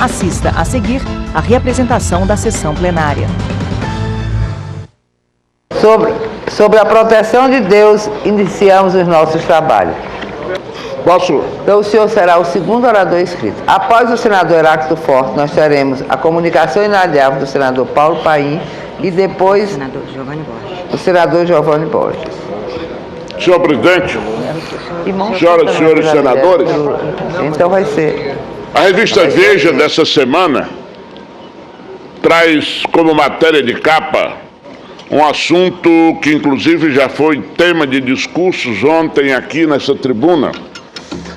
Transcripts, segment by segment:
Assista a seguir a reapresentação da sessão plenária. Sobre a proteção de Deus, iniciamos os nossos trabalhos. Posso? Então, o senhor será o segundo orador inscrito. Após o senador Heráclito Forte, nós teremos a comunicação inadiável do senador Paulo Paim e depois o senador Giovanni Borges. Senhor presidente, senhoras e senhores senadores, então vai ser. A revista Veja dessa semana traz como matéria de capa um assunto que inclusive já foi tema de discursos ontem aqui nessa tribuna,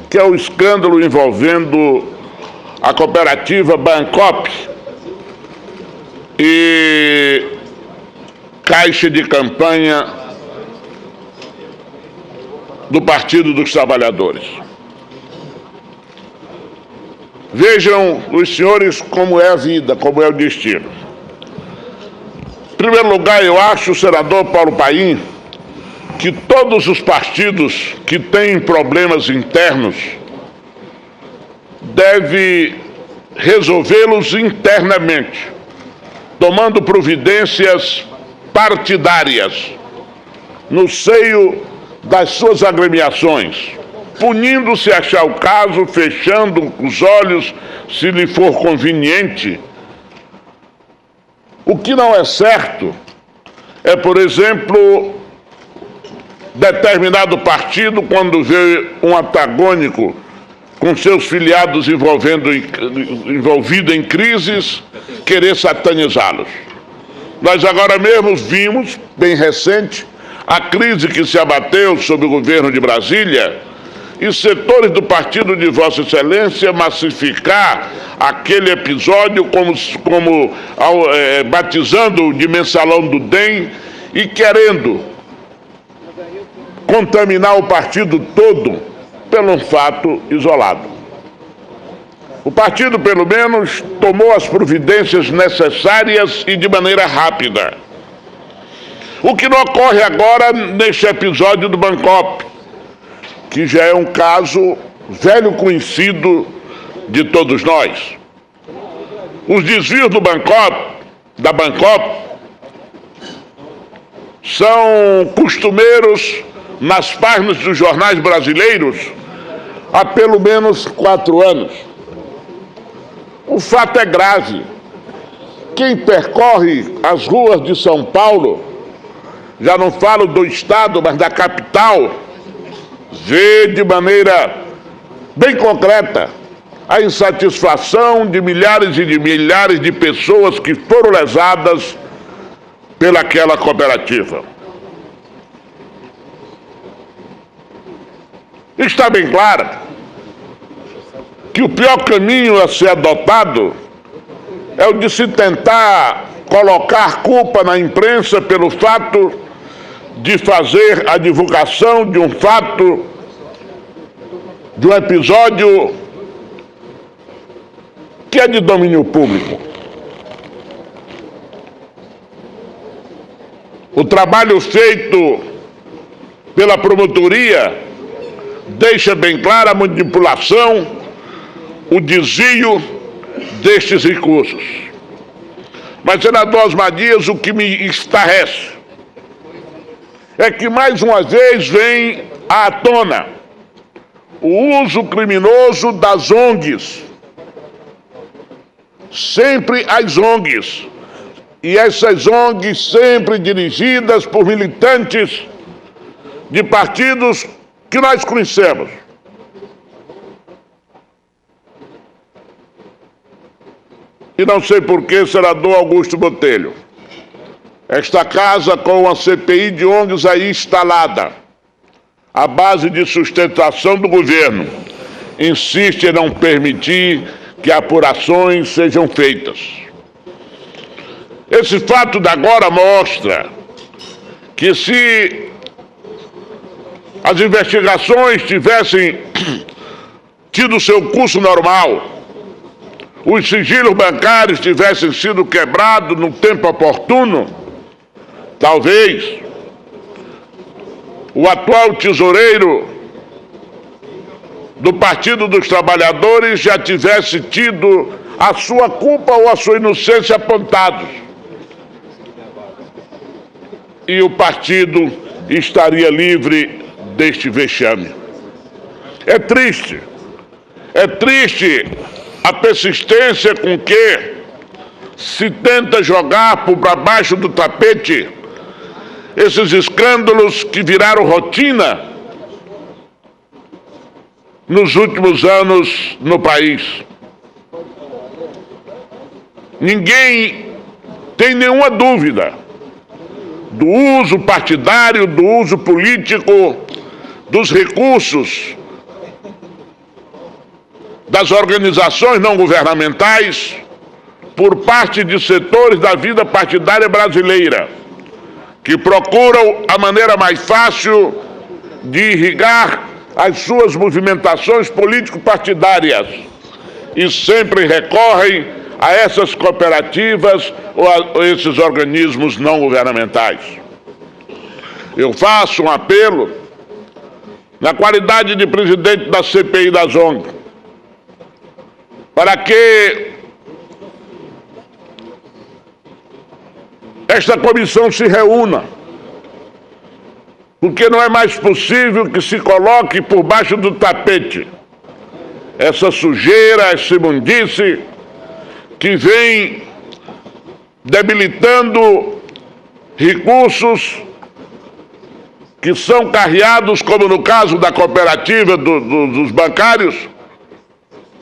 que é o escândalo envolvendo a cooperativa Bancop e Caixa de Campanha do Partido dos Trabalhadores. Vejam os senhores como é a vida, como é o destino. Em primeiro lugar, eu acho, senador Paulo Paim, que todos os partidos que têm problemas internos devem resolvê-los internamente, tomando providências partidárias no seio das suas agremiações, punindo se achar o caso, fechando os olhos se lhe for conveniente. O que não é certo é, por exemplo, determinado partido, quando vê um antagônico com seus filiados envolvido em crises, querer satanizá-los. Nós agora mesmo vimos, bem recente, a crise que se abateu sobre o governo de Brasília e setores do partido de Vossa Excelência massificar aquele episódio batizando de mensalão do DEM e querendo contaminar o partido todo pelo fato isolado. O partido, pelo menos, tomou as providências necessárias e de maneira rápida. O que não ocorre agora neste episódio do Bancop, que já é um caso velho conhecido de todos nós. Os desvios da Bancop, são costumeiros nas páginas dos jornais brasileiros há pelo menos 4 anos. O fato é grave. Quem percorre as ruas de São Paulo, já não falo do estado, mas da capital, vê de maneira bem concreta a insatisfação de milhares e de milhares de pessoas que foram lesadas pelaquela cooperativa. Está bem claro que o pior caminho a ser adotado é o de se tentar colocar culpa na imprensa pelo fato de fazer a divulgação de um fato, de um episódio que é de domínio público. O trabalho feito pela promotoria deixa bem clara a manipulação, o desvio destes recursos. Mas, senador Osmar Dias, o que me estarrece é que mais uma vez vem à tona o uso criminoso das ONGs. Sempre as ONGs. E essas ONGs sempre dirigidas por militantes de partidos que nós conhecemos. E não sei por que, senador Augusto Botelho, esta casa com a CPI de ONGs aí instalada, a base de sustentação do governo, insiste em não permitir que apurações sejam feitas. Esse fato de agora mostra que se as investigações tivessem tido seu curso normal, os sigilos bancários tivessem sido quebrados no tempo oportuno, talvez o atual tesoureiro do Partido dos Trabalhadores já tivesse tido a sua culpa ou a sua inocência apontados. E o partido estaria livre deste vexame. É triste a persistência com que se tenta jogar por baixo do tapete esses escândalos que viraram rotina nos últimos anos no país. Ninguém tem nenhuma dúvida do uso partidário, do uso político dos recursos das organizações não governamentais por parte de setores da vida partidária brasileira, que procuram a maneira mais fácil de irrigar as suas movimentações político-partidárias e sempre recorrem a essas cooperativas ou a esses organismos não governamentais. Eu faço um apelo, na qualidade de presidente da CPI das ONGs, para que esta comissão se reúna, porque não é mais possível que se coloque por baixo do tapete essa sujeira, essa imundice que vem debilitando recursos que são carreados, como no caso da cooperativa dos bancários,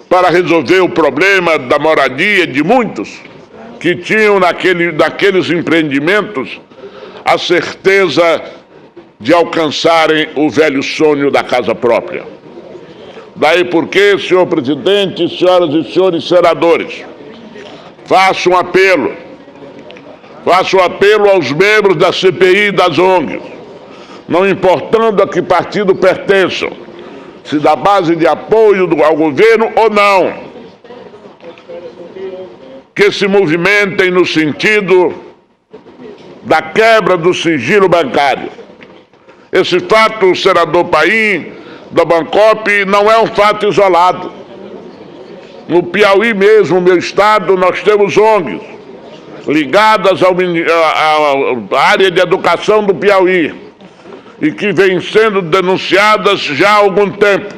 para resolver o problema da moradia de muitos que tinham naqueles empreendimentos a certeza de alcançarem o velho sonho da casa própria. Daí porque, senhor presidente, senhoras e senhores senadores, faço um apelo aos membros da CPI e das ONGs, não importando a que partido pertençam, se da base de apoio ao governo ou não, que se movimentem no sentido da quebra do sigilo bancário. Esse fato, senador Paim, da Bancop, não é um fato isolado. No Piauí mesmo, meu estado, nós temos ONGs ligadas à área de educação do Piauí e que vêm sendo denunciadas já há algum tempo,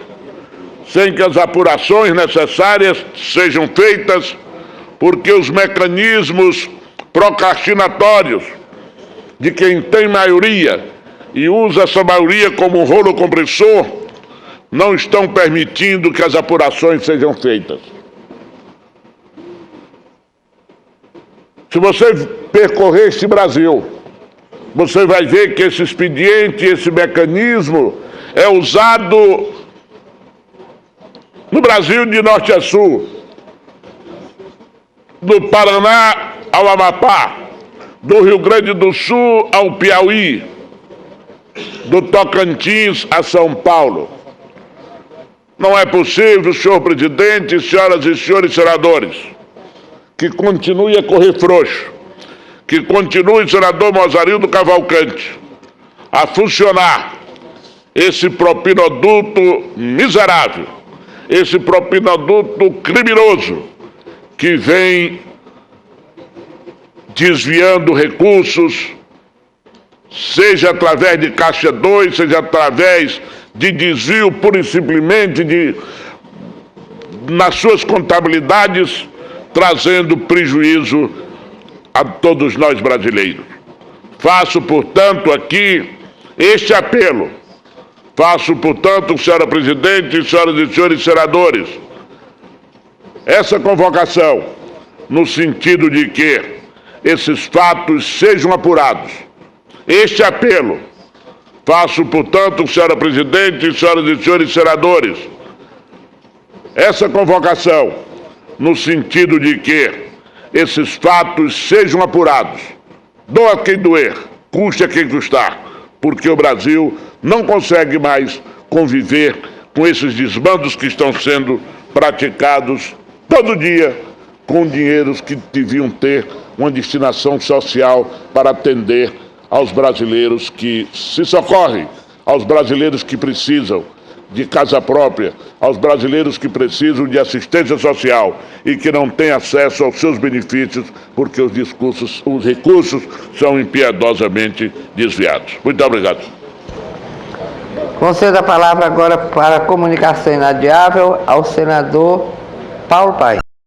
sem que as apurações necessárias sejam feitas, porque os mecanismos procrastinatórios de quem tem maioria e usa essa maioria como um rolo compressor não estão permitindo que as apurações sejam feitas. Se você percorrer este Brasil, você vai ver que esse expediente, esse mecanismo é usado no Brasil de norte a sul, do Paraná ao Amapá, do Rio Grande do Sul ao Piauí, do Tocantins a São Paulo. Não é possível, senhor presidente, senhoras e senhores senadores, que continue a correr frouxo, que continue o senador Mozarildo Cavalcante a funcionar esse propinoduto miserável, esse propinoduto criminoso que vem desviando recursos, seja através de Caixa 2, seja através de desvio pura e simplesmente nas suas contabilidades, trazendo prejuízo a todos nós brasileiros. Faço, portanto, aqui este apelo. Faço, portanto, senhora presidente, senhoras e senhores senadores, essa convocação no sentido de que esses fatos sejam apurados. Este apelo faço, portanto, senhora presidente, senhoras e senhores senadores, essa convocação no sentido de que esses fatos sejam apurados. Doa quem doer, custe a quem custar, porque o Brasil não consegue mais conviver com esses desmandos que estão sendo praticados todo dia com dinheiros que deviam ter uma destinação social para atender aos brasileiros que se socorrem, aos brasileiros que precisam, de casa própria aos brasileiros que precisam de assistência social e que não têm acesso aos seus benefícios porque os recursos são impiedosamente desviados. Muito obrigado. Concedo a palavra agora para a comunicação inadiável ao senador Paulo Paim.